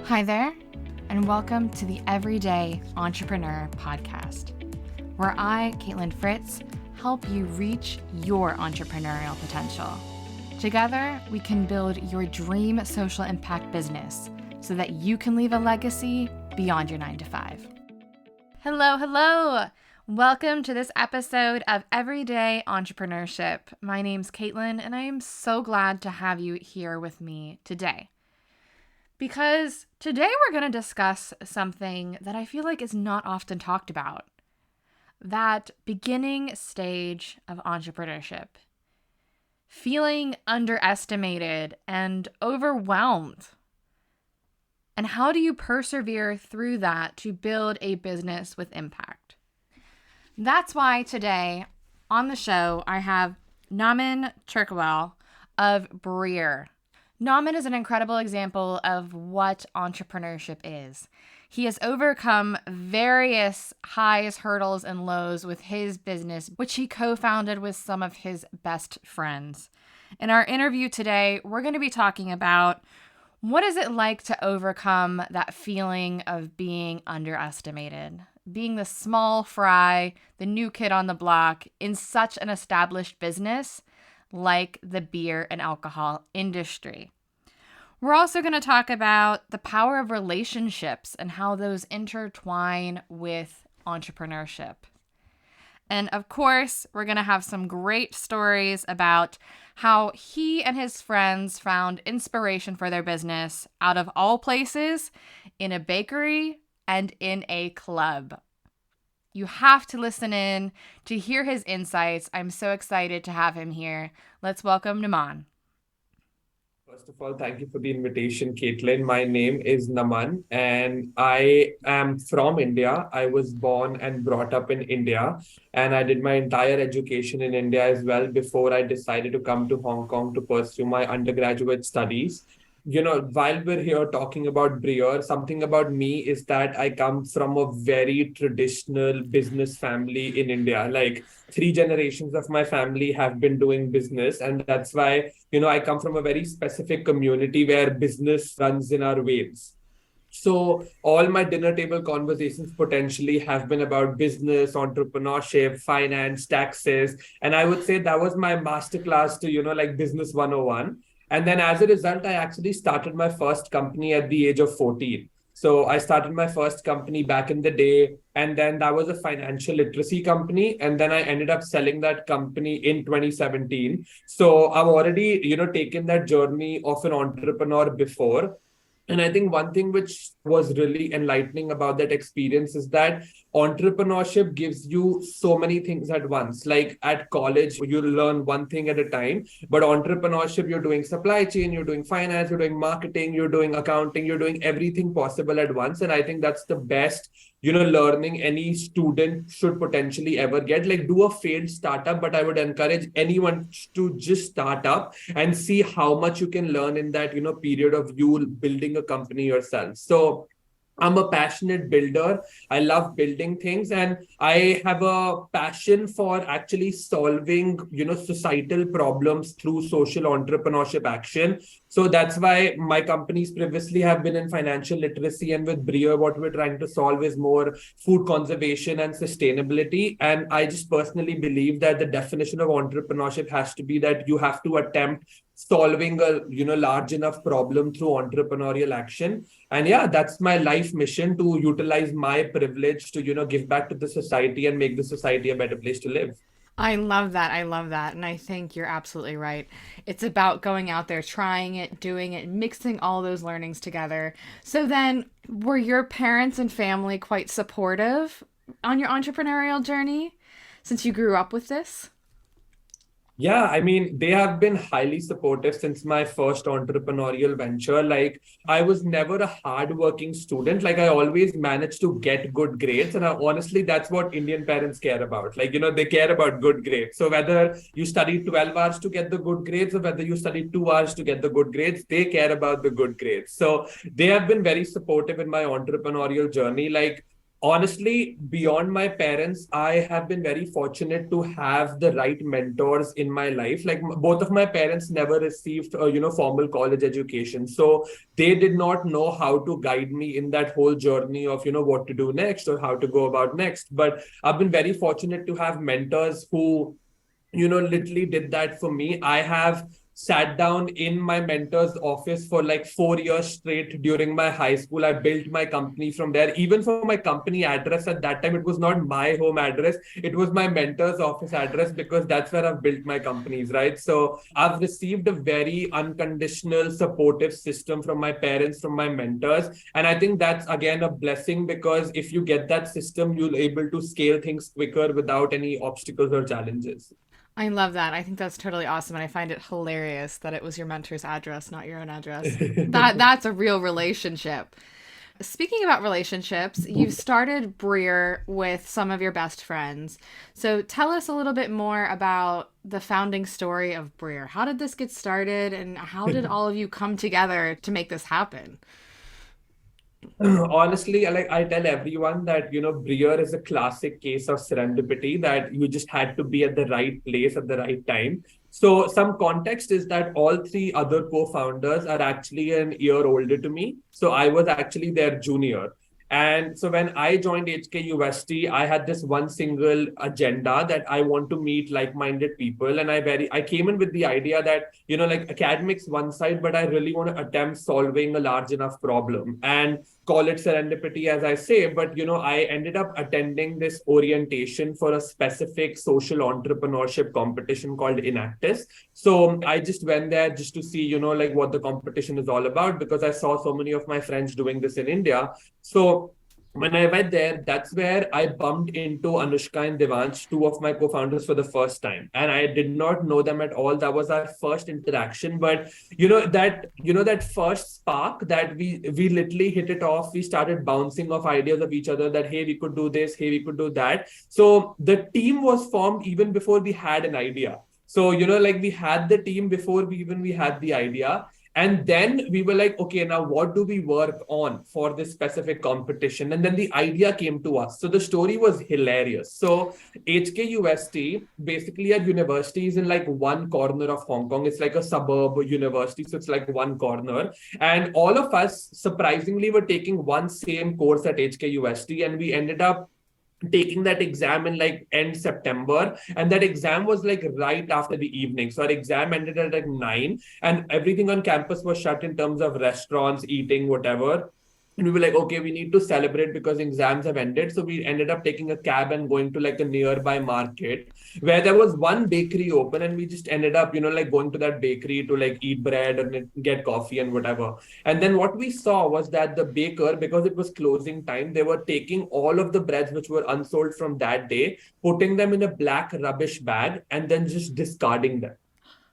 Hi there, and welcome to the Everyday Entrepreneur Podcast, where I, Kaitlin Fritz, help you reach your entrepreneurial potential. Together, we can build your dream social impact business so that you can leave a legacy beyond your 9-to-5. Hello. Welcome to this episode of Everyday Entrepreneurship. My name's Kaitlin, and I am so glad to have you here with me today. Because today we're going to discuss something that I feel like is not often talked about. That beginning stage of entrepreneurship. Feeling underestimated and overwhelmed. And how do you persevere through that to build a business with impact? That's why today on the show I have Tekriwal of Breer. Nauman is an incredible example of what entrepreneurship is. He has overcome various highs, hurdles, and lows with his business, which he co-founded with some of his best friends. In our interview today, we're going to be talking about what is it like to overcome that feeling of being underestimated, being the small fry, the new kid on the block in such an established business like the beer and alcohol industry. We're also going to talk about the power of relationships and how those intertwine with entrepreneurship. And of course, we're going to have some great stories about how he and his friends found inspiration for their business out of all places, in a bakery and in a club. You have to listen in to hear his insights. I'm so excited to have him here. Let's welcome Naman. First of all, thank you for the invitation, Kaitlin. My name is Naman and I am from India. I was born and brought up in India, and I did my entire education in India as well before I decided to come to Hong Kong to pursue my undergraduate studies. While we're here talking about Breer, something about me is that I come from a very traditional business family in India. Like 3 generations of my family have been doing business. And that's why, I come from a very specific community where business runs in our veins. So all my dinner table conversations potentially have been about business, entrepreneurship, finance, taxes. And I would say that was my masterclass to, like business 101. And then as a result, I actually started my first company at the age of 14. So I started my first company back in the day, and then that was a financial literacy company. And then I ended up selling that company in 2017. So I've already, taken that journey of an entrepreneur before. And I think one thing which was really enlightening about that experience is that entrepreneurship gives you so many things at once. Like at college, you learn one thing at a time, but entrepreneurship, you're doing supply chain, you're doing finance, you're doing marketing, you're doing accounting, you're doing everything possible at once. And I think that's the best, learning any student should potentially ever get. Like do a failed startup, but I would encourage anyone to just start up and see how much you can learn in that, period of you building a company yourself. So I'm a passionate builder. I love building things, and I have a passion for actually solving, societal problems through social entrepreneurship action. So that's why my companies previously have been in financial literacy, and with Breer, what we're trying to solve is more food conservation and sustainability. And I just personally believe that the definition of entrepreneurship has to be that you have to attempt solving a large enough problem through entrepreneurial action. And yeah, that's my life mission, to utilize my privilege to give back to the society and make the society a better place to live. I love that. And I think you're absolutely right. It's about going out there, trying it, doing it, mixing all those learnings together. So then, were your parents and family quite supportive on your entrepreneurial journey since you grew up with this? Yeah, I mean, they have been highly supportive since my first entrepreneurial venture. Like, I was never a hardworking student. Like, I always managed to get good grades. And honestly, that's what Indian parents care about. Like, they care about good grades. So, whether you study 12 hours to get the good grades or whether you study 2 hours to get the good grades, they care about the good grades. So, they have been very supportive in my entrepreneurial journey. Like, Honestly, beyond my parents, I have been very fortunate to have the right mentors in my life. Like both of my parents never received, formal college education, so they did not know how to guide me in that whole journey of what to do next or how to go about next. But I've been very fortunate to have mentors who literally did that for me. I have sat down in my mentor's office for like 4 years straight during my high school. I built my company from there. Even for my company address at that time, it was not my home address. It was my mentor's office address because that's where I've built my companies, right? So I've received a very unconditional, supportive system from my parents, from my mentors. And I think that's again a blessing because if you get that system, you'll able to scale things quicker without any obstacles or challenges. I love that. I think that's totally awesome, and I find it hilarious that it was your mentor's address, not your own address. That's a real relationship. Speaking about relationships, you've started Breer with some of your best friends. So tell us a little bit more about the founding story of Breer. How did this get started, and how did all of you come together to make this happen? Honestly, I tell everyone that Breer is a classic case of serendipity, that you just had to be at the right place at the right time. So some context is that all three other co-founders are actually an year older to me. So I was actually their junior. And so when I joined HKUST, I had this one single agenda that I want to meet like-minded people. And I came in with the idea that, like academics one side, but I really want to attempt solving a large enough problem. And call it serendipity, as I say, but I ended up attending this orientation for a specific social entrepreneurship competition called Inactus. So I just went there just to see, like what the competition is all about, because I saw so many of my friends doing this in India. So when I went there, that's where I bumped into Anushka and Devansh, two of my co-founders, for the first time. And I did not know them at all. That was our first interaction. But that first spark that we literally hit it off. We started bouncing off ideas of each other that, hey, we could do this, hey, we could do that. So the team was formed even before we had an idea. So, like we had the team before we had the idea. And then we were like, okay, now what do we work on for this specific competition? And then the idea came to us. So the story was hilarious. So HKUST, basically our university is in like one corner of Hong Kong. It's like a suburb university. So it's like one corner. And all of us, surprisingly, were taking one same course at HKUST. And we ended up taking that exam in like end September, and that exam was like right after the evening. So our exam ended at like 9, and everything on campus was shut in terms of restaurants, eating, whatever. And we were like, okay, we need to celebrate because exams have ended. So we ended up taking a cab and going to like a nearby market where there was one bakery open, and we just ended up, like going to that bakery to like eat bread and get coffee and whatever. And then what we saw was that the baker, because it was closing time, they were taking all of the breads which were unsold from that day, putting them in a black rubbish bag, and then just discarding them.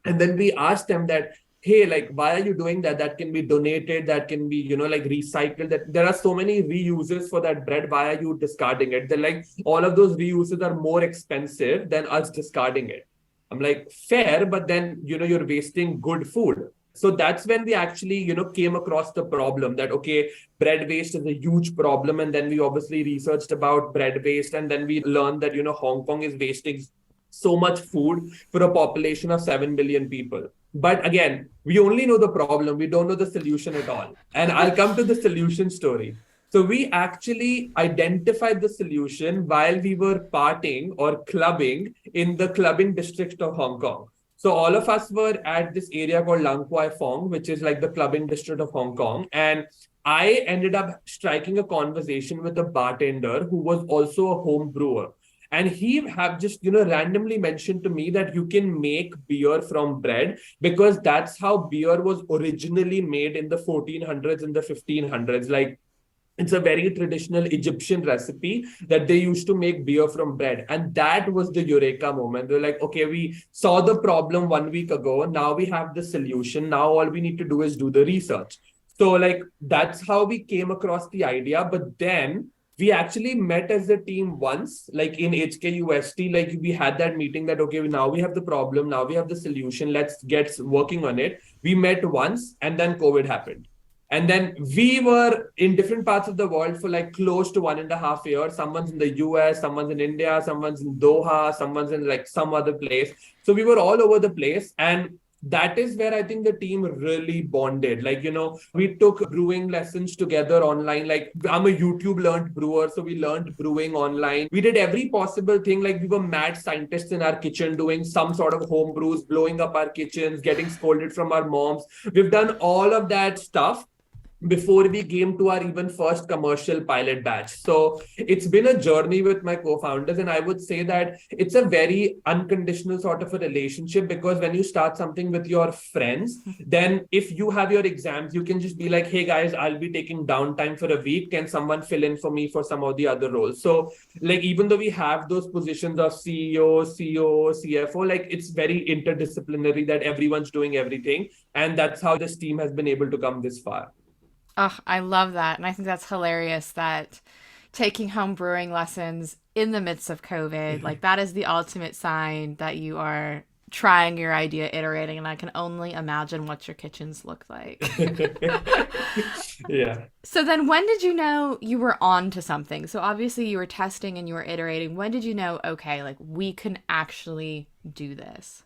And then we asked them that, hey, like, why are you doing that? That can be donated, that can be, like recycled. That there are so many reuses for that bread. Why are you discarding it? They're like, all of those reuses are more expensive than us discarding it. I'm like, fair, but then, you're wasting good food. So that's when we actually, came across the problem that, okay, bread waste is a huge problem. And then we obviously researched about bread waste. And then we learned that, Hong Kong is wasting so much food for a population of 7 billion people. But again, we only know the problem. We don't know the solution at all. And I'll come to the solution story. So we actually identified the solution while we were partying or clubbing in the clubbing district of Hong Kong. So all of us were at this area called Lang Kwai Fong, which is like the clubbing district of Hong Kong. And I ended up striking a conversation with a bartender who was also a home brewer. And he have just, randomly mentioned to me that you can make beer from bread because that's how beer was originally made in the 1400s and the 1500s. Like, it's a very traditional Egyptian recipe that they used to make beer from bread. And that was the eureka moment. They're like, okay, we saw the problem 1 week ago. Now we have the solution. Now all we need to do is do the research. So like, that's how we came across the idea. But then we actually met as a team once, like in HKUST, like we had that meeting that, okay, now we have the problem, now we have the solution, let's get working on it. We met once and then COVID happened. And then we were in different parts of the world for like close to 1.5 years. Someone's in the US, someone's in India, someone's in Doha, someone's in like some other place. So we were all over the place. And that is where I think the team really bonded. Like, we took brewing lessons together online. Like, I'm a YouTube learned brewer, so we learned brewing online. We did every possible thing. Like, we were mad scientists in our kitchen doing some sort of home brews, blowing up our kitchens, getting scolded from our moms. We've done all of that stuff before we came to our even first commercial pilot batch. So it's been a journey with my co-founders, and I would say that it's a very unconditional sort of a relationship, because when you start something with your friends, then if you have your exams, you can just be like, hey guys, I'll be taking downtime for a week. Can someone fill in for me for some of the other roles? So like, even though we have those positions of CEO, COO, CFO, like it's very interdisciplinary that everyone's doing everything. And that's how this team has been able to come this far. Oh, I love that. And I think that's hilarious that taking home brewing lessons in the midst of COVID, like that is the ultimate sign that you are trying your idea, iterating, and I can only imagine what your kitchens look like. Yeah. So then when did you know you were on to something? So obviously you were testing and you were iterating. When did you know, okay, like we can actually do this?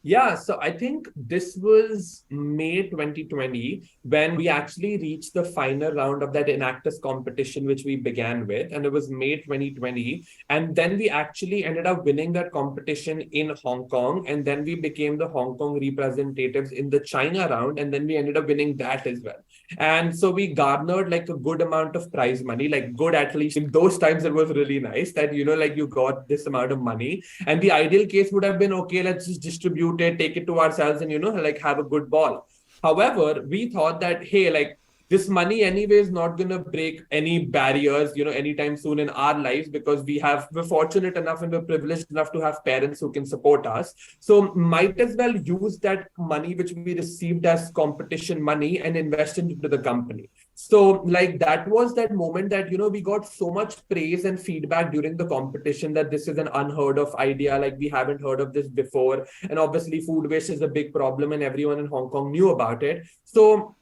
Yeah, so I think this was May 2020 when we actually reached the final round of that Enactus competition, which we began with. And it was May 2020. And then we actually ended up winning that competition in Hong Kong. And then we became the Hong Kong representatives in the China round. And then we ended up winning that as well. And so we garnered like a good amount of prize money, like good, at least in those times, it was really nice that, like you got this amount of money. And the ideal case would have been, okay, let's just distribute it, take it to ourselves, and, like have a good ball. However, we thought that, hey, like this money anyway is not going to break any barriers, anytime soon in our lives, because we're fortunate enough and we're privileged enough to have parents who can support us. So might as well use that money which we received as competition money and invest into the company. So like that was that moment that, we got so much praise and feedback during the competition that this is an unheard of idea. Like we haven't heard of this before. And obviously food waste is a big problem and everyone in Hong Kong knew about it. So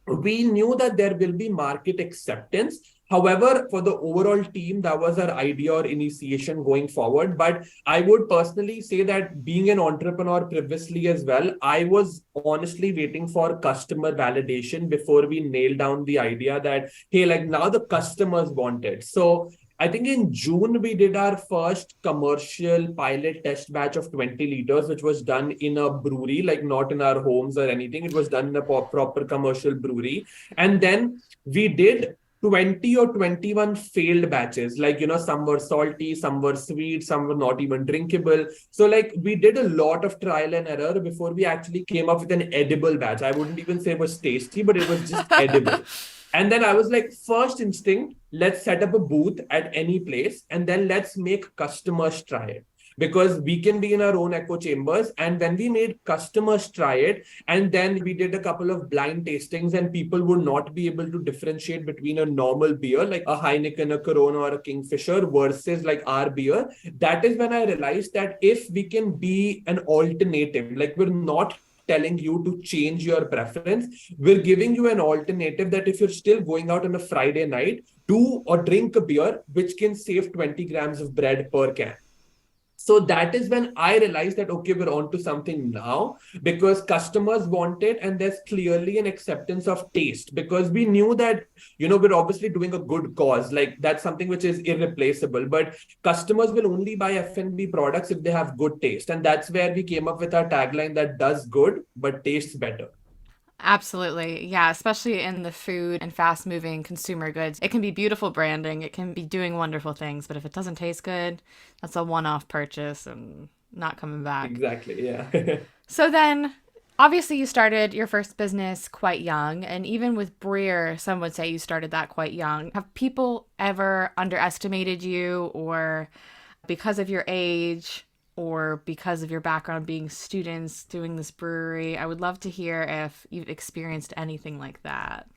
we knew that there will be market acceptance. However, for the overall team, that was our idea or initiation going forward. But I would personally say that being an entrepreneur previously as well, I was honestly waiting for customer validation before we nailed down the idea that, hey, like now the customers want it. So I think in June, we did our first commercial pilot test batch of 20 liters, which was done in a brewery, like not in our homes or anything. It was done in a proper commercial brewery. And then we did 20 or 21 failed batches. Like, some were salty, some were sweet, some were not even drinkable. So, like, we did a lot of trial and error before we actually came up with an edible batch. I wouldn't even say it was tasty, but it was just edible. And then I was like, first instinct, let's set up a booth at any place and then let's make customers try it. Because we can be in our own echo chambers. And when we made customers try it, and then we did a couple of blind tastings, and people would not be able to differentiate between a normal beer, like a Heineken, a Corona, or a Kingfisher, versus like our beer. That is when I realized that if we can be an alternative, like we're not telling you to change your preference. We're giving you an alternative that if you're still going out on a Friday night, do or drink a beer, which can save 20 grams of bread per can. So that is when I realized that, okay, we're on to something now, because customers want it and there's clearly an acceptance of taste, because we knew that, we're obviously doing a good cause. Like that's something which is irreplaceable, but customers will only buy F&B products if they have good taste. And that's where we came up with our tagline that does good, but tastes better. Absolutely. Yeah, especially in the food and fast moving consumer goods. It can be beautiful branding, it can be doing wonderful things, but if it doesn't taste good, that's a one off purchase and not coming back. Exactly. Yeah. So then, obviously, you started your first business quite young. And even with Breer, some would say you started that quite young. Have people ever underestimated you, or because of your age, or because of your background being students doing this brewery? I would love to hear if you've experienced anything like that.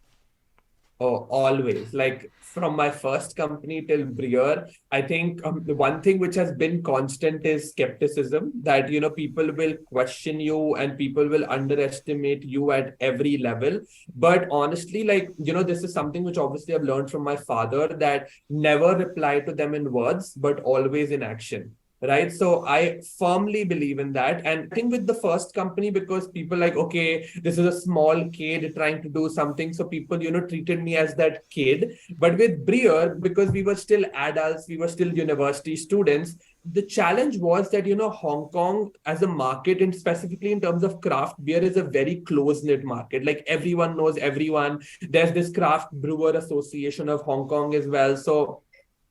Oh, always. Like from my first company till Breer, I think the one thing which has been constant is skepticism that, people will question you and people will underestimate you at every level. But honestly, like, this is something which obviously I've learned from my father that never reply to them in words, but always in action. Right. So I firmly believe in that. And I think with the first company, because people like, okay, this is a small kid trying to do something. So people, treated me as that kid. But with Breer, because we were still adults, we were still university students, the challenge was that, Hong Kong as a market, and specifically in terms of craft beer, is a very close-knit market. Like everyone knows everyone. There's this craft brewer association of Hong Kong as well. So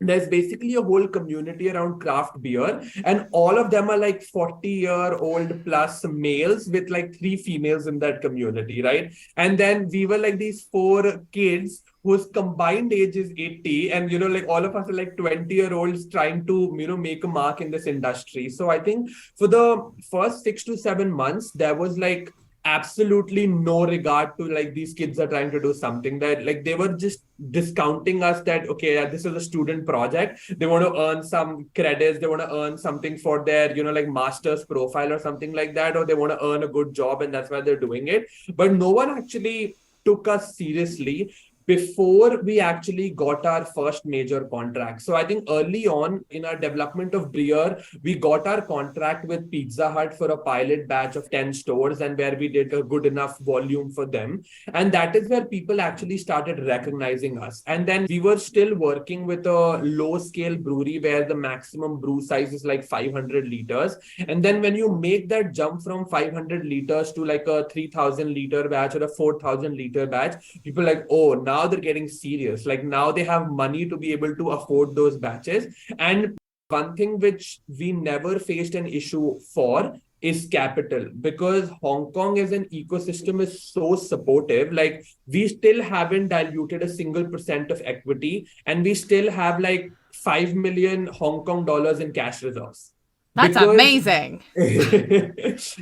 there's basically a whole community around craft beer, and all of them are like 40-year-old plus males with like three females in that community, right? And then we were like these four kids whose combined age is 80, and like all of us are like 20-year-olds trying to make a mark in this industry. So I think for the first 6 to 7 months there was like absolutely no regard to like these kids are trying to do something, that like they were just discounting us that okay, yeah, this is a student project, they want to earn some credits, they want to earn something for their like master's profile or something like that, or they want to earn a good job and that's why they're doing it. But no one actually took us seriously before we actually got our first major contract. So I think early on in our development of Breer, we got our contract with Pizza Hut for a pilot batch of 10 stores, and where we did a good enough volume for them. And that is where people actually started recognizing us. And then we were still working with a low scale brewery where the maximum brew size is like 500 liters. And then when you make that jump from 500 liters to like a 3000 liter batch or a 4000 liter batch, people are like, oh, now they're getting serious. Like now they have money to be able to afford those batches. And one thing which we never faced an issue for is capital, because Hong Kong as an ecosystem is so supportive. Like we still haven't diluted a single percent of equity, and we still have like 5 million Hong Kong dollars in cash reserves. That's Because amazing.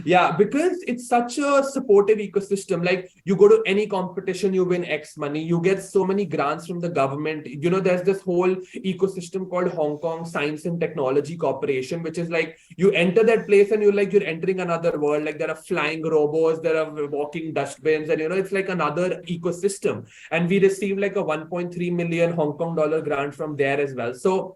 yeah, because it's such a supportive ecosystem. Like you go to any competition, you win X money, you get so many grants from the government. There's this whole ecosystem called Hong Kong Science and Technology Corporation, which is like you enter that place and you're entering another world. Like there are flying robots, there are walking dustbins, and it's like another ecosystem. And we received like a 1.3 million Hong Kong dollar grant from there as well. So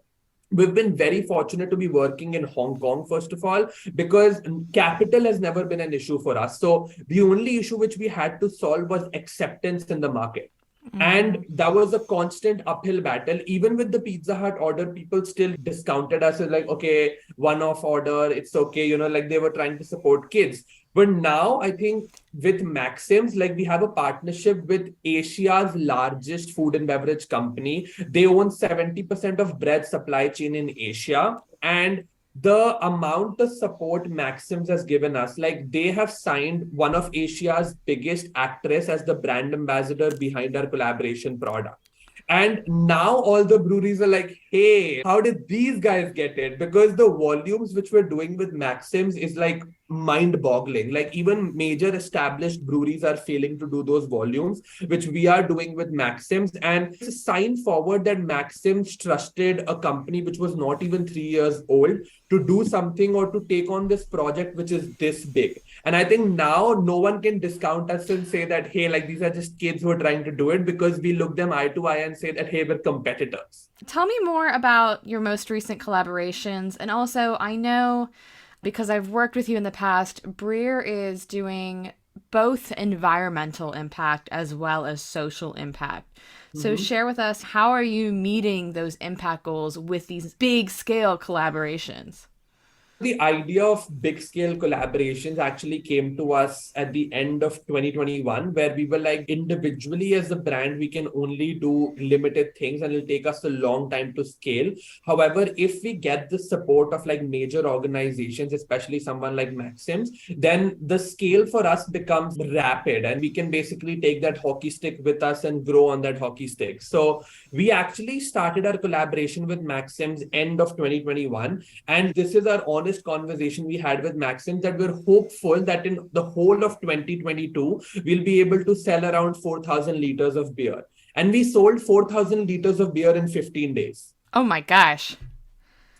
we've been very fortunate to be working in Hong Kong, first of all, because capital has never been an issue for us. So the only issue which we had to solve was acceptance in the market. And that was a constant uphill battle. Even with the Pizza Hut order, people still discounted us as like, okay, one-off order, it's okay, like they were trying to support kids. But now I think with Maxims, like we have a partnership with Asia's largest food and beverage company. They own 70% of bread supply chain in Asia. And the amount of support Maxims has given us, like they have signed one of Asia's biggest actress as the brand ambassador behind our collaboration product. And now all the breweries are like, hey, how did these guys get it? Because the volumes which we're doing with Maxims is like mind boggling. Like even major established breweries are failing to do those volumes, which we are doing with Maxims. And it's a sign forward that Maxims trusted a company which was not even 3 years old to do something or to take on this project, which is this big. And I think now no one can discount us and say that, hey, like these are just kids who are trying to do it, because we look them eye to eye and say that, hey, we're competitors. Tell me more about your most recent collaborations. And also, I know because I've worked with you in the past, Breer is doing both environmental impact as well as social impact. So share with us, how are you meeting those impact goals with these big scale collaborations? The idea of big scale collaborations actually came to us at the end of 2021, where we were like, individually as a brand, we can only do limited things and it'll take us a long time to scale. However, if we get the support of like major organizations, especially someone like Maxims, then the scale for us becomes rapid and we can basically take that hockey stick with us and grow on that hockey stick. So we actually started our collaboration with Maxims end of 2021. And this is our honest conversation we had with Maxim, that we're hopeful that in the whole of 2022, we'll be able to sell around 4,000 liters of beer. And we sold 4,000 liters of beer in 15 days. Oh my gosh.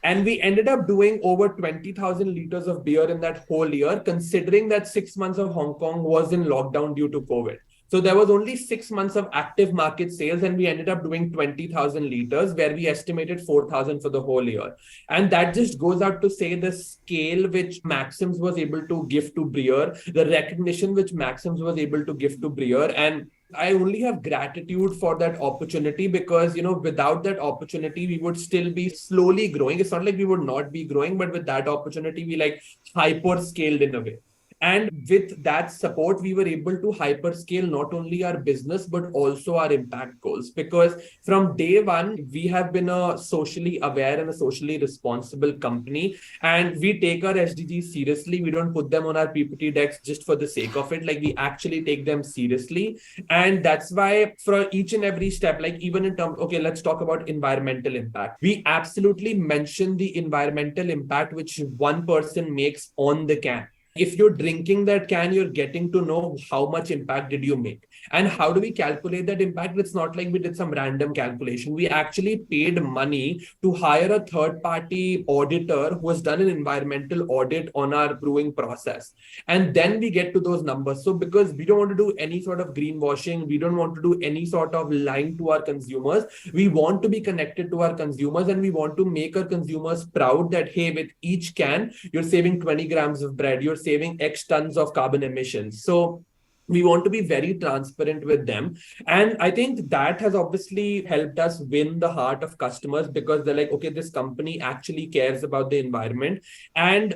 And we ended up doing over 20,000 liters of beer in that whole year, considering that 6 months of Hong Kong was in lockdown due to COVID. So there was only 6 months of active market sales, and we ended up doing 20,000 liters, where we estimated 4,000 for the whole year. And that just goes out to say the scale which Maxims was able to give to Breer, the recognition which Maxims was able to give to Breer. And I only have gratitude for that opportunity because, without that opportunity, we would still be slowly growing. It's not like we would not be growing, but with that opportunity, we like hyper scaled in a way. And with that support, we were able to hyperscale not only our business, but also our impact goals. Because from day one, we have been a socially aware and a socially responsible company. And we take our SDGs seriously. We don't put them on our PPT decks just for the sake of it. Like, we actually take them seriously. And that's why for each and every step, like even in terms, okay, let's talk about environmental impact. We absolutely mention the environmental impact which one person makes on the can. If you're drinking that can, you're getting to know how much impact did you make. And how do we calculate that impact? It's not like we did some random calculation. We actually paid money to hire a third party auditor who has done an environmental audit on our brewing process. And then we get to those numbers. So because we don't want to do any sort of greenwashing, we don't want to do any sort of lying to our consumers. We want to be connected to our consumers, and we want to make our consumers proud that, hey, with each can, you're saving 20 grams of bread, you're saving X tons of carbon emissions. So we want to be very transparent with them. And I think that has obviously helped us win the heart of customers, because they're like, okay, this company actually cares about the environment. And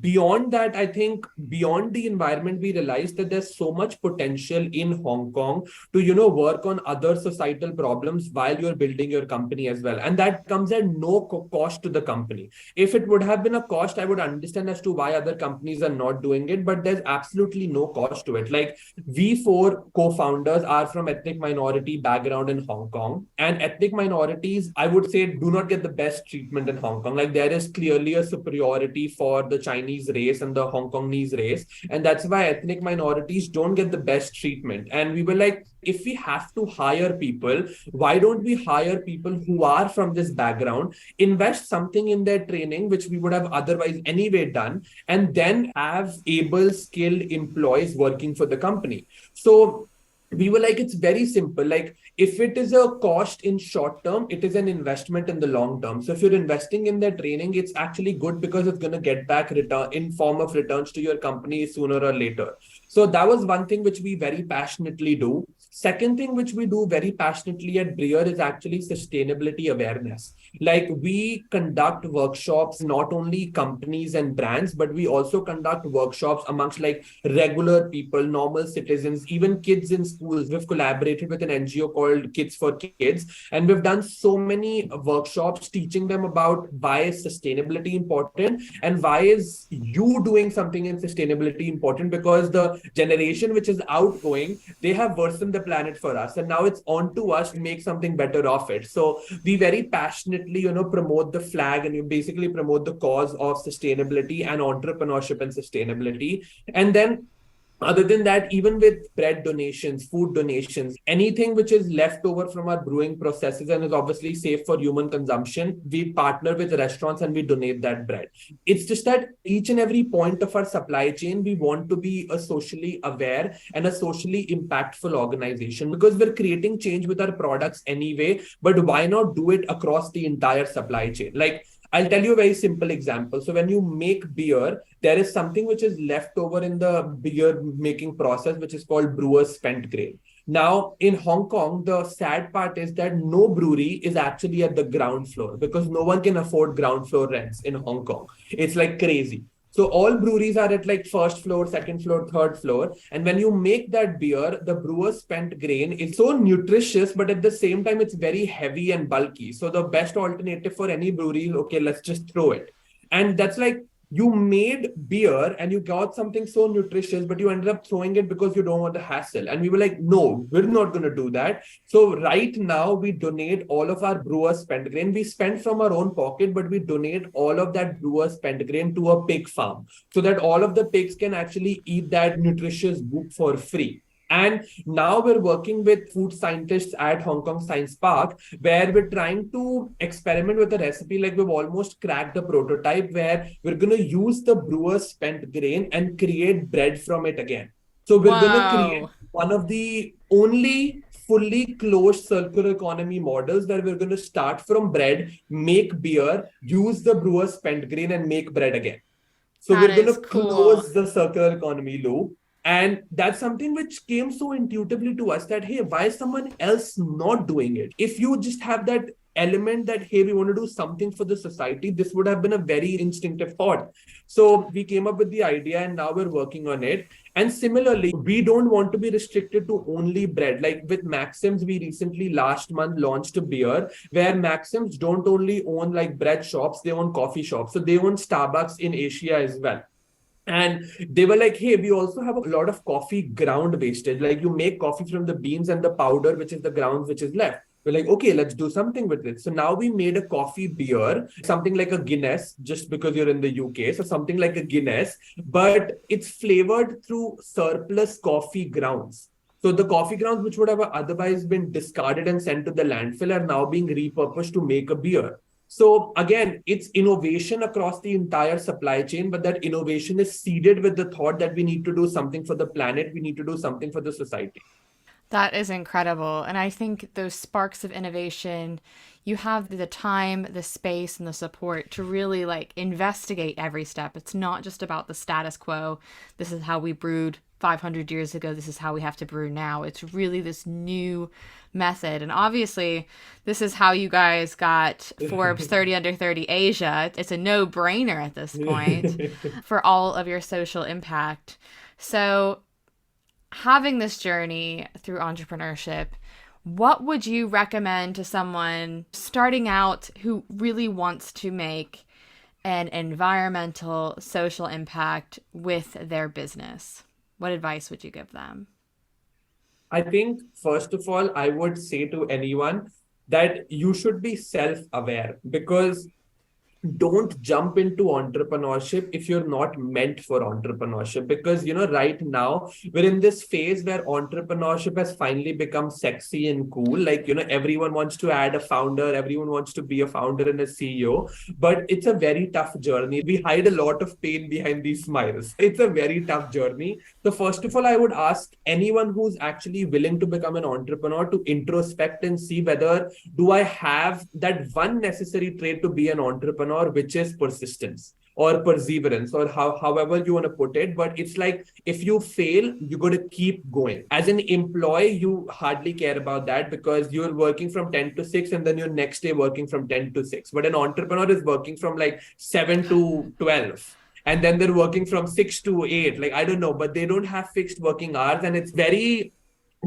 beyond that, I think beyond the environment, we realized that there's so much potential in Hong Kong to, work on other societal problems while you're building your company as well. And that comes at no cost to the company. If it would have been a cost, I would understand as to why other companies are not doing it, but there's absolutely no cost to it. Like, we four co-founders are from ethnic minority background in Hong Kong, and ethnic minorities, I would say, do not get the best treatment in Hong Kong. Like, there is clearly a superiority for the Chinese race and the Hong Kongese race. And that's why ethnic minorities don't get the best treatment. And we were like, if we have to hire people, why don't we hire people who are from this background, invest something in their training, which we would have otherwise anyway done, and then have able, skilled employees working for the company. So we were like, it's very simple. Like, if it is a cost in short term, it is an investment in the long term. So if you're investing in their training, it's actually good because it's going to get back return in form of returns to your company sooner or later. So that was one thing which we very passionately do. Second thing which we do very passionately at Breer is actually sustainability awareness. Like, we conduct workshops, not only companies and brands, but we also conduct workshops amongst like regular people, normal citizens, even kids in schools. We've collaborated with an NGO called Kids for Kids, and we've done so many workshops teaching them about why is sustainability important and why is you doing something in sustainability important, because the generation which is outgoing, they have worsened the planet for us, and now it's on to us to make something better of it. So we very passionately, promote the flag, and we basically promote the cause of sustainability and entrepreneurship and sustainability. And then other than that, even with bread donations, food donations, anything which is left over from our brewing processes and is obviously safe for human consumption, we partner with restaurants and we donate that bread. It's just that each and every point of our supply chain, we want to be a socially aware and a socially impactful organization, because we're creating change with our products anyway. But why not do it across the entire supply chain? Like, I'll tell you a very simple example. So when you make beer, there is something which is left over in the beer making process, which is called brewer's spent grain. Now, in Hong Kong, the sad part is that no brewery is actually at the ground floor, because no one can afford ground floor rents in Hong Kong. It's like crazy. So all breweries are at like first floor, second floor, third floor. And when you make that beer, the brewer's spent grain is so nutritious, but at the same time, it's very heavy and bulky. So the best alternative for any brewery is, okay, let's just throw it. And that's like, you made beer and you got something so nutritious, but you ended up throwing it because you don't want the hassle. And we were like, no, we're not going to do that. So right now we donate all of our brewer's spent grain. We spend from our own pocket, but we donate all of that brewer's spent grain to a pig farm, so that all of the pigs can actually eat that nutritious goop for free. And now we're working with food scientists at Hong Kong Science Park, where we're trying to experiment with a recipe. Like we've almost cracked a prototype where we're going to use the brewer's spent grain and create bread from it again. So we're going to create Whoa. one of the only fully closed circular economy models where we're going to start from bread, make beer, use the brewer's spent grain, and make bread again. So That we're going is to cool. close the circular economy loop. And that's something which came so intuitively to us that, hey, why is someone else not doing it? If you just have that element that, hey, we want to do something for the society, this would have been a very instinctive thought. So we came up with the idea and now we're working on it. And similarly, we don't want to be restricted to only bread. Like with Maxims, we recently last month launched a beer where Maxims don't only own like bread shops, they own coffee shops. So they own Starbucks in Asia as well. And they were like, hey, we also have a lot of coffee ground wastage. Like you make coffee from the beans and the powder, which is the grounds which is left. We're like, okay, let's do something with it. So now we made a coffee beer, something like a Guinness, just because you're in the UK. So something like a Guinness, but it's flavored through surplus coffee grounds. So the coffee grounds, which would have otherwise been discarded and sent to the landfill, are now being repurposed to make a beer. So again, it's innovation across the entire supply chain, but that innovation is seeded with the thought that we need to do something for the planet, we need to do something for the society. That is incredible. And I think those sparks of innovation, you have the time, the space, and the support to really like investigate every step. It's not just about the status quo. This is how we brewed 500 years ago. This is how we have to brew now. It's really this new method. And obviously, this is how you guys got Forbes 30 Under 30 Asia. It's a no brainer at this point for all of your social impact. So, having this journey through entrepreneurship, what would you recommend to someone starting out who really wants to make an environmental, social impact with their business? What advice would you give them? I think, first of all, I would say to anyone that you should be self aware because don't jump into entrepreneurship if you're not meant for entrepreneurship, because right now we're in this phase where entrepreneurship has finally become sexy and cool. Like everyone wants to add a founder, everyone wants to be a founder and a CEO, but it's a very tough journey. We hide a lot of pain behind these smiles. It's a very tough journey. So first of all, I would ask anyone who's actually willing to become an entrepreneur to introspect and see whether do I have that one necessary trait to be an entrepreneur, which is persistence or perseverance, or however you want to put it. But it's like if you fail, you got to keep going. As an employee, you hardly care about that because you're working from 10 to 6 and then you're next day working from 10 to 6. But an entrepreneur is working from like 7 to 12. And then they're working from 6 to 8. Like, I don't know, but they don't have fixed working hours. And it's very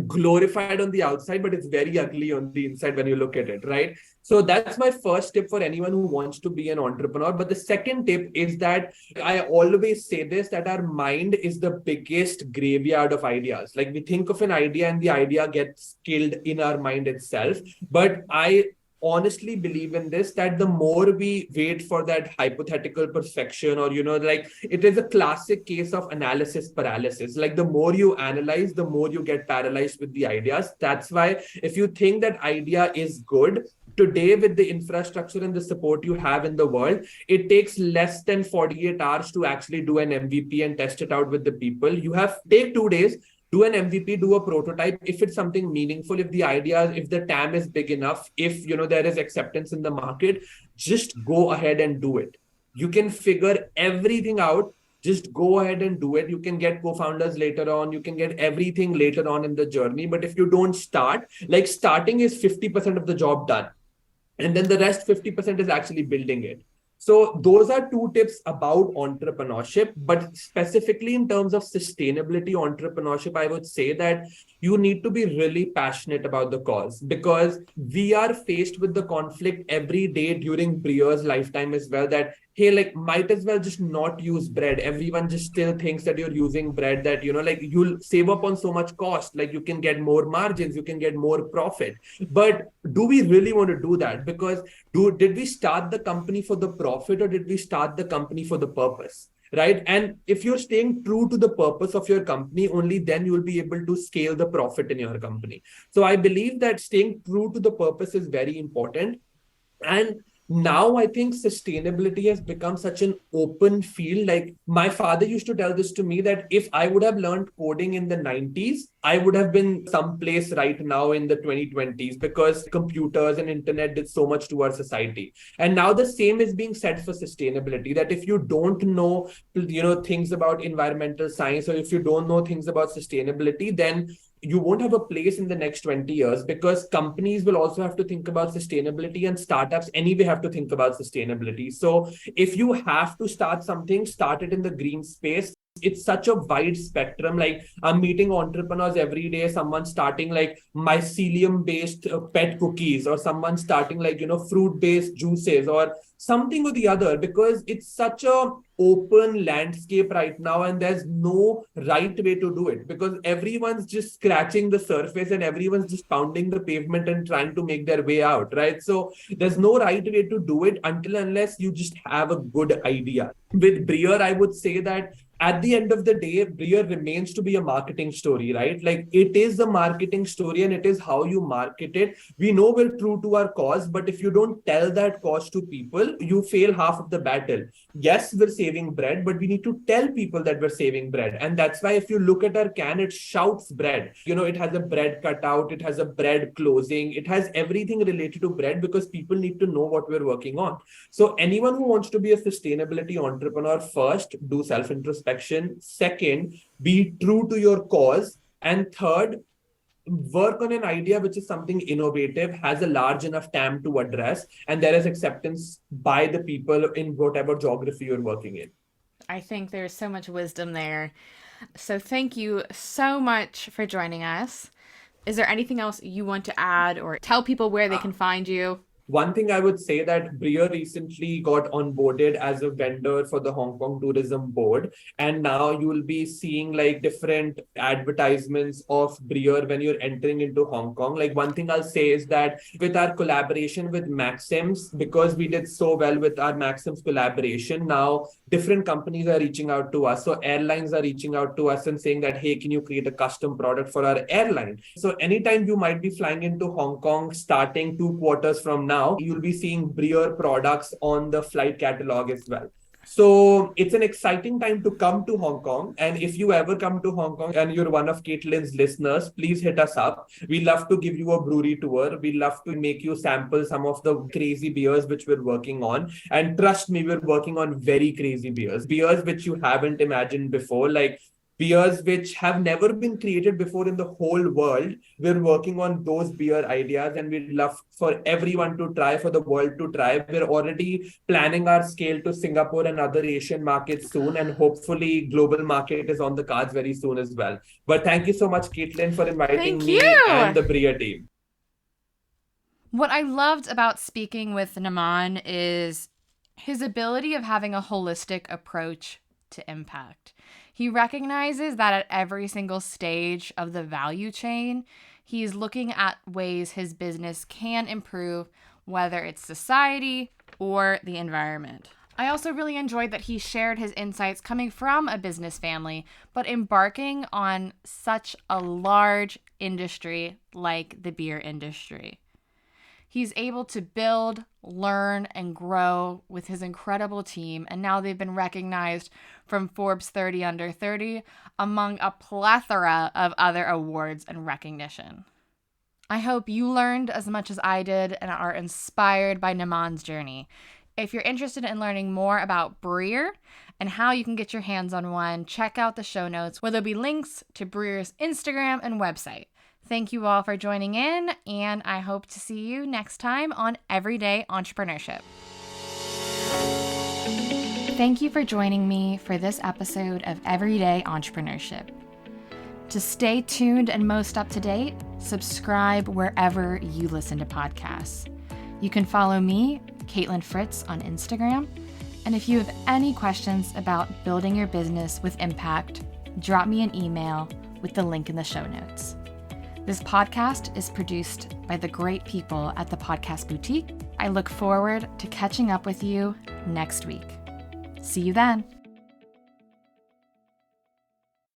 glorified on the outside, but it's very ugly on the inside when you look at it, right? So that's my first tip for anyone who wants to be an entrepreneur. But the second tip is that I always say this, that our mind is the biggest graveyard of ideas. Like we think of an idea and the idea gets killed in our mind itself. But I honestly believe in this, that the more we wait for that hypothetical perfection, or like it is a classic case of analysis paralysis. Like the more you analyze, the more you get paralyzed with the ideas. That's why if you think that idea is good today, with the infrastructure and the support you have in the world, it takes less than 48 hours to actually do an MVP and test it out with the people. You have take 2 days, do an MVP, do a prototype. If it's something meaningful, if the idea, if the TAM is big enough, if there is acceptance in the market, just go ahead and do it. You can figure everything out. Just go ahead and do it. You can get co-founders later on. You can get everything later on in the journey. But if you don't start, like starting is 50% of the job done. And then the rest 50% is actually building it. So those are two tips about entrepreneurship, but specifically in terms of sustainability entrepreneurship, I would say that you need to be really passionate about the cause, because we are faced with the conflict every day during Breer's lifetime as well, that, hey, like might as well just not use bread. Everyone just still thinks that you're using bread, that, like you'll save up on so much cost, like you can get more margins, you can get more profit. But do we really want to do that? Because did we start the company for the profit, or did we start the company for the purpose? right? And if you're staying true to the purpose of your company, only then you'll be able to scale the profit in your company. So I believe that staying true to the purpose is very important. And now I think sustainability has become such an open field. Like my father used to tell this to me that if I would have learned coding in the 90s, I would have been someplace right now in the 2020s, because computers and internet did so much to our society. And now the same is being said for sustainability, that if you don't know, things about environmental science, or if you don't know things about sustainability, then you won't have a place in the next 20 years, because companies will also have to think about sustainability, and startups anyway have to think about sustainability. So if you have to start something, start it in the green space. It's such a wide spectrum. Like I'm meeting entrepreneurs every day, someone starting like mycelium based pet cookies, or someone starting like fruit based juices, or something or the other, because it's such a open landscape right now, and there's no right way to do it, because everyone's just scratching the surface and everyone's just pounding the pavement and trying to make their way out, right? So there's no right way to do it until unless you just have a good idea. With Breer, I would say that at the end of the day, Breer remains to be a marketing story, right? Like it is a marketing story, and it is how you market it. We know we're true to our cause, but if you don't tell that cause to people, you fail half of the battle. Yes, we're saving bread, but we need to tell people that we're saving bread. And that's why if you look at our can, it shouts bread. It has a bread cutout, it has a bread closing, it has everything related to bread, because people need to know what we're working on. So anyone who wants to be a sustainability entrepreneur, first, do self-introspection. Second, be true to your cause. And third, work on an idea which is something innovative, has a large enough TAM to address, and there is acceptance by the people in whatever geography you're working in. I think there's so much wisdom there. So thank you so much for joining us. Is there anything else you want to add or tell people where they can find you? One thing I would say that Breer recently got onboarded as a vendor for the Hong Kong Tourism Board. And now you will be seeing like different advertisements of Breer when you're entering into Hong Kong. Like one thing I'll say is that with our collaboration with Maxims, because we did so well with our Maxims collaboration, now different companies are reaching out to us. So airlines are reaching out to us and saying that, hey, can you create a custom product for our airline? So anytime you might be flying into Hong Kong starting 2 quarters from now, you'll be seeing Breer products on the flight catalog as well. So it's an exciting time to come to Hong Kong. And if you ever come to Hong Kong and you're one of Kaitlin's listeners, please hit us up. We love to give you a brewery tour. We love to make you sample some of the crazy beers which we're working on. And trust me, we're working on very crazy beers which you haven't imagined before. Like beers which have never been created before in the whole world. We're working on those beer ideas, and we'd love for everyone to try, for the world to try. We're already planning our scale to Singapore and other Asian markets soon, and hopefully global market is on the cards very soon as well. But thank you so much, Kaitlin, for inviting me and the Breer team. What I loved about speaking with Naman is his ability of having a holistic approach to impact. He recognizes that at every single stage of the value chain, he's looking at ways his business can improve, whether it's society or the environment. I also really enjoyed that he shared his insights coming from a business family, but embarking on such a large industry like the beer industry. He's able to build, learn, and grow with his incredible team, and now they've been recognized from Forbes 30 Under 30 among a plethora of other awards and recognition. I hope you learned as much as I did and are inspired by Naman's journey. If you're interested in learning more about Breer and how you can get your hands on one, check out the show notes where there'll be links to Breer's Instagram and website. Thank you all for joining in, and I hope to see you next time on Everyday Entrepreneurship. Thank you for joining me for this episode of Everyday Entrepreneurship. To stay tuned and most up to date, subscribe wherever you listen to podcasts. You can follow me, Kaitlin Fritz, on Instagram. And if you have any questions about building your business with impact, drop me an email with the link in the show notes. This podcast is produced by the great people at the Podcast Boutique. I look forward to catching up with you next week. See you then.